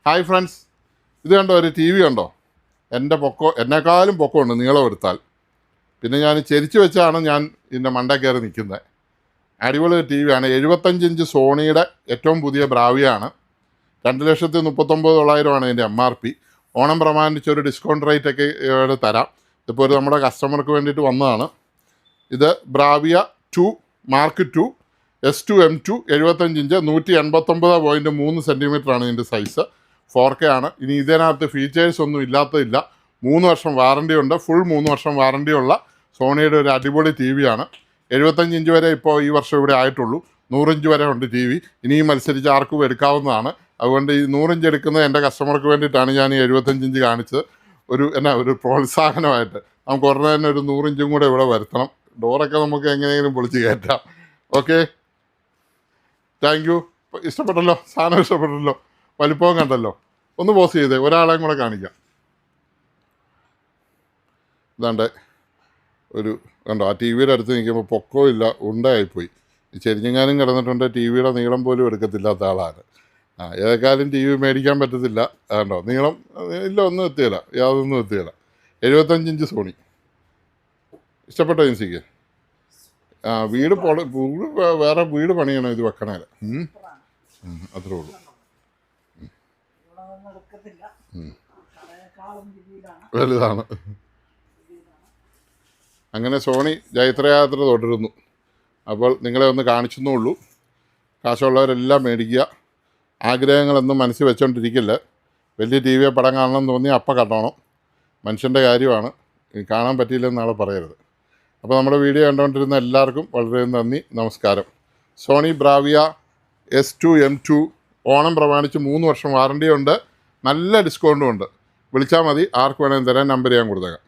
Hi friends, ഇത് കണ്ടോ, ഒരു ടി വി കണ്ടോ? എന്നെക്കാളും പൊക്കമുണ്ട് നീളം എടുത്താൽ. പിന്നെ ഞാൻ ചെരിച്ച് വെച്ചാണ് ഞാൻ ഇതിൻ്റെ മണ്ട കയറി നിൽക്കുന്നത്. അടിപൊളി ടി വിയാണ്. 75 ഇഞ്ച് സോണിയുടെ ഏറ്റവും പുതിയ ബ്രാവിയാണ്. 2,39,900 ഇതിൻ്റെ MRP. ഓണം പ്രമാണിച്ച് ഒരു ഡിസ്കൗണ്ട് റേറ്റ് ഒക്കെ തരാം. ഇതിപ്പോൾ നമ്മുടെ കസ്റ്റമർക്ക് വേണ്ടിയിട്ട് വന്നതാണ്. ഇത് Bravia 2 mark 2 S2 M2 75 inch 189.3 സെൻറ്റിമീറ്ററാണ് ഇതിൻ്റെ സൈസ്. 4K ആണ്. ഇനി ഇതിനകത്ത് ഫീച്ചേഴ്സ് ഒന്നും ഇല്ലാത്തതില്ല. 3 വർഷം വാറണ്ടി ഉണ്ട്. ഫുൾ 3 വർഷം വാറണ്ടിയുള്ള സോണിയുടെ ഒരു അടിപൊളി ടി വിയാണ്. 75 ഇഞ്ച് വരെ ഇപ്പോൾ ഈ വർഷം ഇവിടെ ആയിട്ടുള്ളൂ. 100 ഇഞ്ച് വരെ ഉണ്ട് ടി വി. ഇനിയും മത്സരിച്ച് ആർക്കും എടുക്കാവുന്നതാണ്. അതുകൊണ്ട് ഈ 100 ഇഞ്ച് എടുക്കുന്നത് എൻ്റെ കസ്റ്റമർക്ക് വേണ്ടിയിട്ടാണ് ഞാൻ ഈ 75 ഇഞ്ച് കാണിച്ചത്. ഒരു പ്രോത്സാഹനമായിട്ട് നമുക്ക് ഉടനെ തന്നെ ഒരു 100 ഇഞ്ചും കൂടെ ഇവിടെ വരുത്തണം. ഡോറൊക്കെ നമുക്ക് എങ്ങനെയെങ്കിലും പൊളിച്ച് കയറ്റാം. Okay, thank you. ഇഷ്ടപ്പെട്ടല്ലോ, സാധനം ഇഷ്ടപ്പെട്ടല്ലോ, വലിപ്പവും കണ്ടല്ലോ. ഒന്ന് പോസ് ചെയ്തേ, ഒരാളെയും കൂടെ കാണിക്കാം. ഇതാണ്ട് കണ്ടോ, ആ ടി വിയുടെ അടുത്ത് നിൽക്കുമ്പോൾ പൊക്കവും ഇല്ല, ഉണ്ടായിപ്പോയി. ഈ ചെരിഞ്ഞെങ്ങാനും കിടന്നിട്ടുണ്ട്. ടി വിയുടെ നീളം പോലും എടുക്കത്തില്ലാത്ത ആളാണ്. ഏതെക്കാലം ടി വി മേടിക്കാൻ പറ്റത്തില്ല. കണ്ടോ, നീളം ഇല്ല, ഒന്നും എത്തിയില്ല, യാതൊന്നും എത്തിയില്ല. 75 ഇഞ്ച് സോണി. ഇഷ്ടപ്പെട്ടോ ജിൻസിക്ക്? വീട് വേറെ വീട് പണിയണം ഇത് വെക്കണേ. അത്രേ ഉള്ളൂ. വലുതാണ്. അങ്ങനെ സോണി ജൈത്രയാത്ര തുടരുന്നു. അപ്പോൾ നിങ്ങളെ ഒന്ന് കാണിച്ചെന്നുള്ളൂ. കാശുള്ളവരെല്ലാം മേടിക്കുക. ആഗ്രഹങ്ങളൊന്നും മനസ്സിൽ വെച്ചോണ്ടിരിക്കില്ല. വലിയ ടി വിയെ പടം കാണണമെന്ന് തോന്നി അപ്പം കണ്ടോണം. മനുഷ്യൻ്റെ കാര്യമാണ്, കാണാൻ പറ്റിയില്ലെന്ന് നാളെ പറയരുത്. അപ്പോൾ നമ്മുടെ വീഡിയോ കണ്ടുകൊണ്ടിരുന്ന എല്ലാവർക്കും വളരെ നന്ദി, നമസ്കാരം. Sony Bravia S2 M2 Onam പ്രമാണിച്ച് 3 വർഷം വാറണ്ടിയുണ്ട്. നല്ല ഡിസ്കൗണ്ടും ഉണ്ട്. വിളിച്ചാൽ മതി, ആർക്ക് വേണമെങ്കിലും തരാൻ. നമ്പർ ഞാൻ കൊടുത്തേക്കാം.